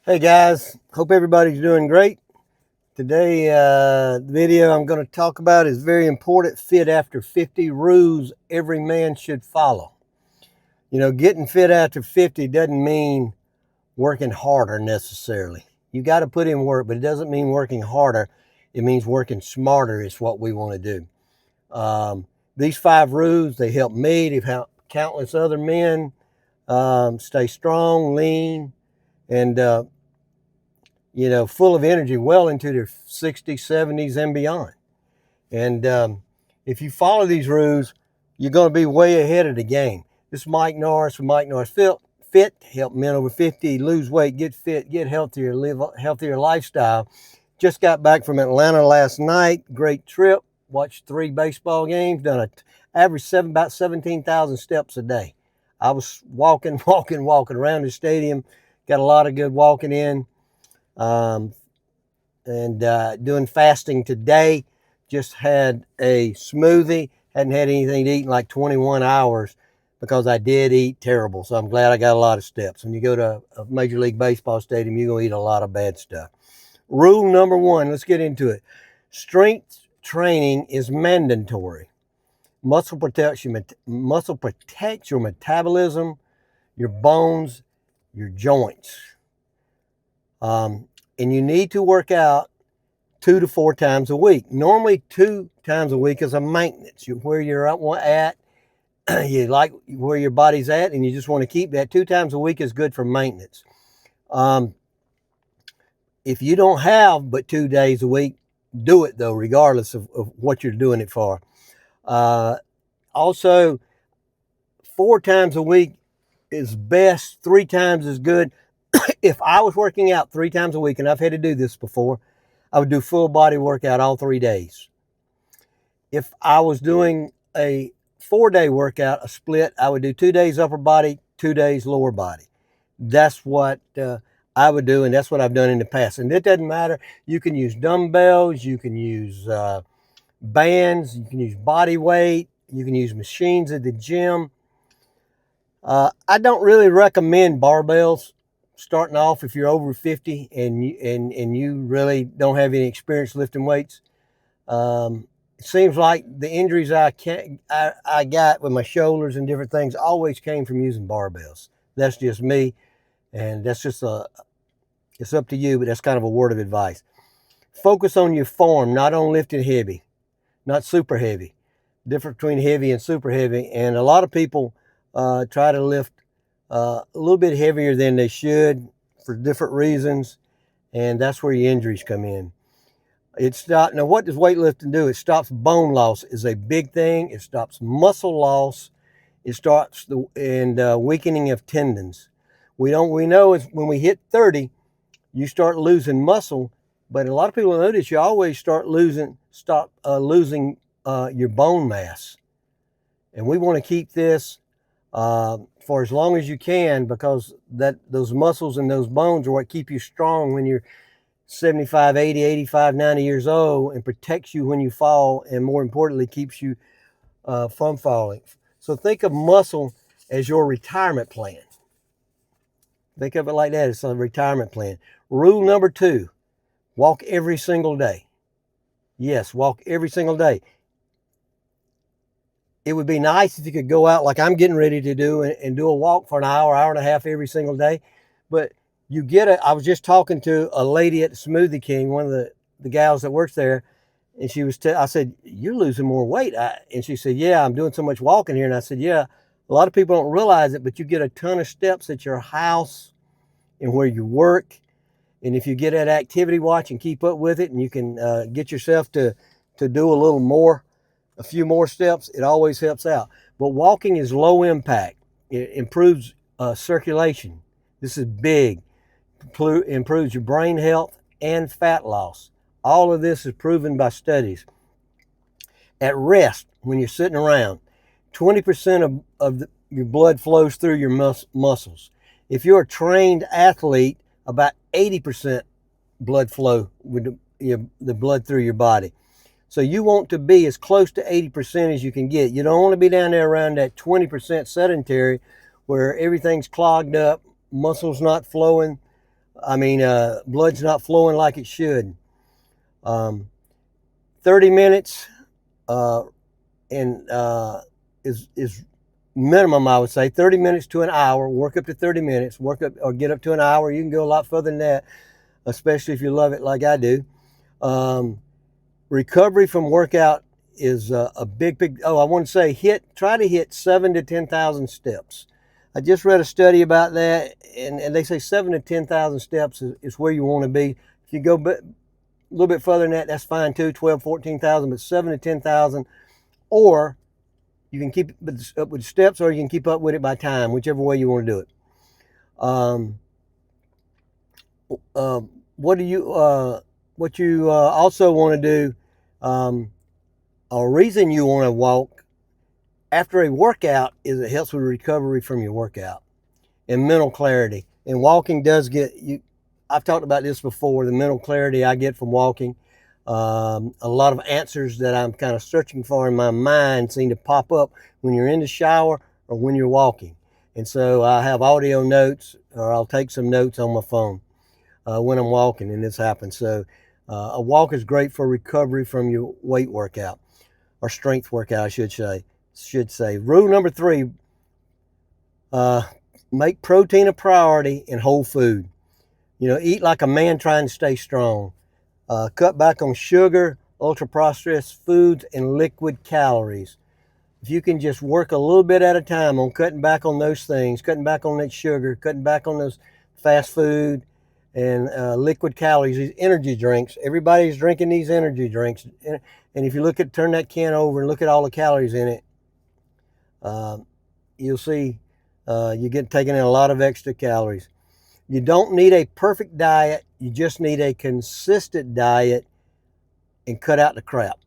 Hey guys, hope everybody's doing great. Today, the video I'm going to talk about is very important. Fit after 50 rules every man should follow. You know, getting fit after 50 doesn't mean working harder necessarily. You got to put in work, but it doesn't mean working harder. It means working smarter is what we want to do. These 5 rules, they help me, they've helped countless other men stay strong, lean, and full of energy well into their 60s, 70s, and beyond. And if you follow these rules, you're going to be way ahead of the game. This is Mike Norris from Mike Norris Fit, help men over 50 lose weight, get fit, get healthier, live a healthier lifestyle. Just got back from Atlanta last night. Great trip. Watched 3 baseball games. Done an average about 17,000 steps a day. I was walking around the stadium. Got a lot of good walking in. Doing fasting today. Just had a smoothie. Hadn't had anything to eat in like 21 hours because I did eat terrible. So I'm glad I got a lot of steps. When you go to a Major League Baseball stadium, you're going to eat a lot of bad stuff. Rule number 1, let's get into it. Strength training is mandatory. Muscle protects your metabolism, your bones, your joints. And you need to work out 2 to 4 times a week. Normally 2 times a week is a maintenance. Where you're at, you like where your body's at, and you just want to keep that. 2 times a week is good for maintenance. If you don't have but 2 days a week, do it though, regardless of what you're doing it for. Also, 4 times a week is best. 3 times is good. If I was working out 3 times a week, and I've had to do this before, I would do full body workout all 3 days. If I was doing a 4-day workout, a split, I would do 2 days upper body, 2 days lower body. That's what I would do, and that's what I've done in the past. And it doesn't matter. You can use dumbbells, you can use bands, you can use body weight, you can use machines at the gym. I don't really recommend barbells starting off if you're over 50 and you really don't have any experience lifting weights. It seems like the injuries I got with my shoulders and different things always came from using barbells. That's just me, and that's just it's up to you, but that's kind of a word of advice. Focus on your form, not on lifting heavy, not super heavy. Difference between heavy and super heavy, and a lot of people try to lift a little bit heavier than they should for different reasons, and that's where your injuries come in. Now, what does weightlifting do? It stops bone loss is a big thing. It stops muscle loss. It stops the weakening of tendons. We know is when we hit 30, you start losing muscle, but a lot of people notice you always start losing your bone mass, and we want to keep this for as long as you can, because those muscles and those bones are what keep you strong when you're 75, 80, 85, 90 years old, and protects you when you fall, and more importantly, keeps you from falling. So think of muscle as your retirement plan. Think of it like that. It's a retirement plan. Rule number 2, walk every single day. Yes, walk every single day. It would be nice if you could go out like I'm getting ready to do and do a walk for an hour and a half every single day. But I was just talking to a lady at the Smoothie King, one of the gals that works there, and I said, "You're losing more weight." And she said, "Yeah, I'm doing so much walking here." And I said, "Yeah, a lot of people don't realize it, but you get a ton of steps at your house and where you work. And if you get at Activity Watch and keep up with it, and you can get yourself to do a few more steps, it always helps out." But walking is low impact. It improves circulation. This is big. Improves your brain health and fat loss. All of this is proven by studies. At rest, when you're sitting around, 20% of your blood flows through your muscles. If you're a trained athlete, about 80% blood flow with the blood through your body. So you want to be as close to 80% as you can get. You don't want to be down there around that 20% sedentary where everything's clogged up, muscles not flowing I mean, blood's not flowing like it should. 30 minutes uh, and is minimum, I would say. 30 minutes to an hour. Work up to 30 minutes. Work up or get up to an hour. You can go a lot further than that, especially if you love it like I do. Recovery from workout is a big. Oh, I want to say try to hit 7 to 10,000 steps. I just read a study about that, and they say 7 to 10,000 steps is where you want to be. If you go a little bit further than that, that's fine too, 12, 14,000, but 7 to 10,000, or you can keep up with steps, or you can keep up with it by time, whichever way you want to do it. What you also want to do, a reason you want to walk after a workout is it helps with recovery from your workout and mental clarity. And walking does get you. I've talked about this before, the mental clarity I get from walking. A lot of answers that I'm kind of searching for in my mind seem to pop up when you're in the shower or when you're walking. And so I have audio notes, or I'll take some notes on my phone when I'm walking, and this happens. So a walk is great for recovery from your weight workout, or strength workout, I should say. Rule number 3, make protein a priority in whole food. Eat like a man trying to stay strong. Cut back on sugar, ultra-processed foods, and liquid calories. If you can just work a little bit at a time on cutting back on those things, cutting back on that sugar, cutting back on those fast food and liquid calories, these energy drinks. Everybody's drinking these energy drinks. And if you turn that can over and look at all the calories in it, you'll see you get taking in a lot of extra calories. You don't need a perfect diet. You just need a consistent diet and cut out the crap.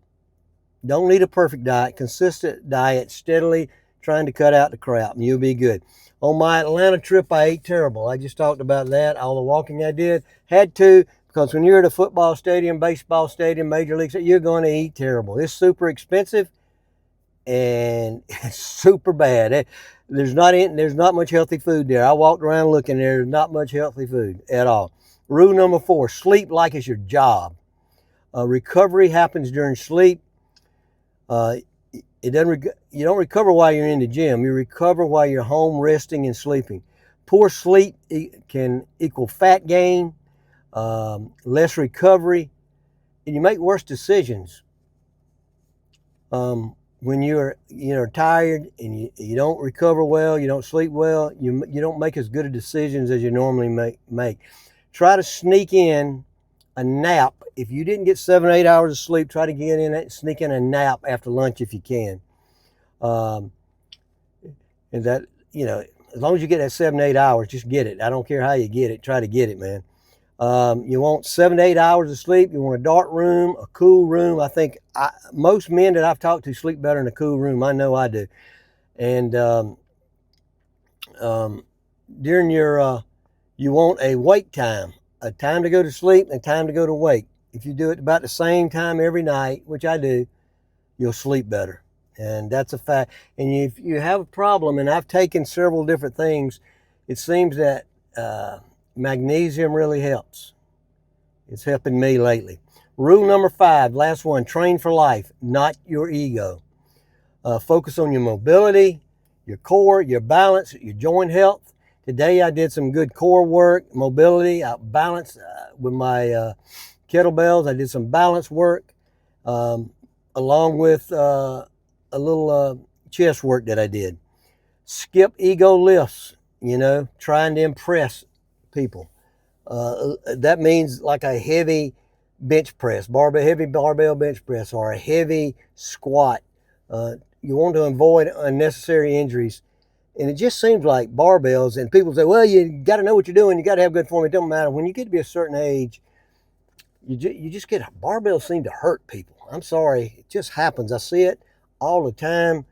Don't need a perfect diet. Consistent diet, steadily trying to cut out the crap, and you'll be good. On my Atlanta trip, I ate terrible. I just talked about that. All the walking I did. Had to, because when you're at a football stadium, baseball stadium, major league, you're going to eat terrible. It's super expensive, and it's super bad. There's not much healthy food there. I walked around looking. There's not much healthy food at all. Rule number 4, sleep like it's your job. Recovery happens during sleep. You don't recover while you're in the gym. You recover while you're home resting and sleeping. Poor sleep can equal fat gain, less recovery, and you make worse decisions. When you're tired and you don't recover well, you don't sleep well, you don't make as good of decisions as you normally make. Try to sneak in a nap. If you didn't get 7 or 8 hours of sleep, try to sneak in a nap after lunch if you can. And that, as long as you get that 7 to 8 hours, just get it. I don't care how you get it. Try to get it, man. You want 7 to 8 hours of sleep. You want a dark room, a cool room. I think most men that I've talked to sleep better in a cool room. I know I do. And during you want a wake time, a time to go to sleep and a time to go to wake. If you do it about the same time every night, which I do, you'll sleep better. And that's a fact. And if you have a problem, and I've taken several different things, it seems that magnesium really helps. It's helping me lately. Rule number 5, last one, train for life, not your ego. Focus on your mobility, your core, your balance, your joint health. Today I did some good core work, mobility, balance with my kettlebells. I did some balance work along with a little chest work that I did. Skip ego lifts, trying to impress people. That means like a heavy bench press, heavy barbell bench press, or a heavy squat. You want to avoid unnecessary injuries. And it just seems like barbells, and people say, well, you got to know what you're doing. You got to have good form. It don't matter. When you get to be a certain age, you just get, barbells seem to hurt people. I'm sorry. It just happens. I see it all the time.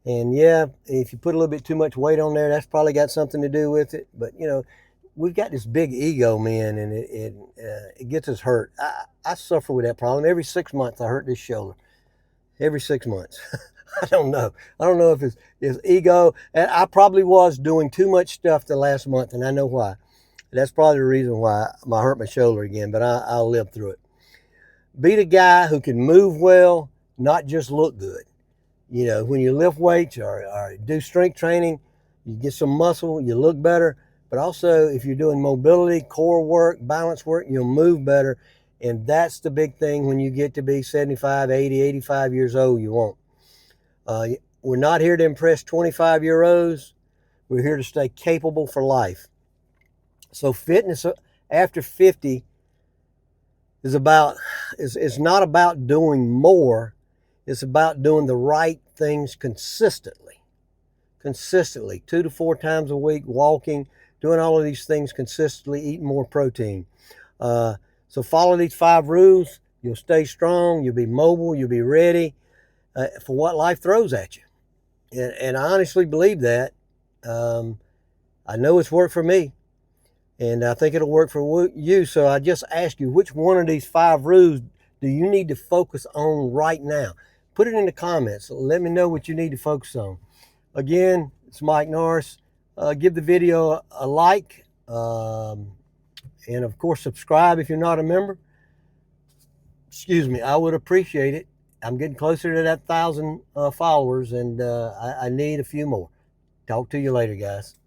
And yeah, if you put a little bit too much weight on there, that's probably got something to do with it. But, we've got this big ego, man, and it gets us hurt. I suffer with that problem. Every 6 months, I hurt this shoulder. Every 6 months. I don't know. I don't know if it's ego. And I probably was doing too much stuff the last month, and I know why. That's probably the reason why I hurt my shoulder again, but I'll live through it. Be the guy who can move well, not just look good. You know, when you lift weights or do strength training, you get some muscle, you look better. But also, if you're doing mobility, core work, balance work, you'll move better. And that's the big thing when you get to be 75, 80, 85 years old, you won't. We're not here to impress 25-year-olds. We're here to stay capable for life. So fitness after 50 is not about doing more. It's about doing the right things consistently, 2 to 4 times a week, walking, doing all of these things consistently, eating more protein. So follow these 5 rules. You'll stay strong. You'll be mobile. You'll be ready for what life throws at you. And I honestly believe that. I know it's worked for me, and I think it'll work for you. So I just ask you, which one of these 5 rules do you need to focus on right now? Put it in the comments. Let me know what you need to focus on. Again, it's Mike Norris. Give the video a like, and of course subscribe if you're not a member. Excuse me, I would appreciate it. I'm getting closer to that 1,000 followers, and I need a few more. Talk to you later, guys.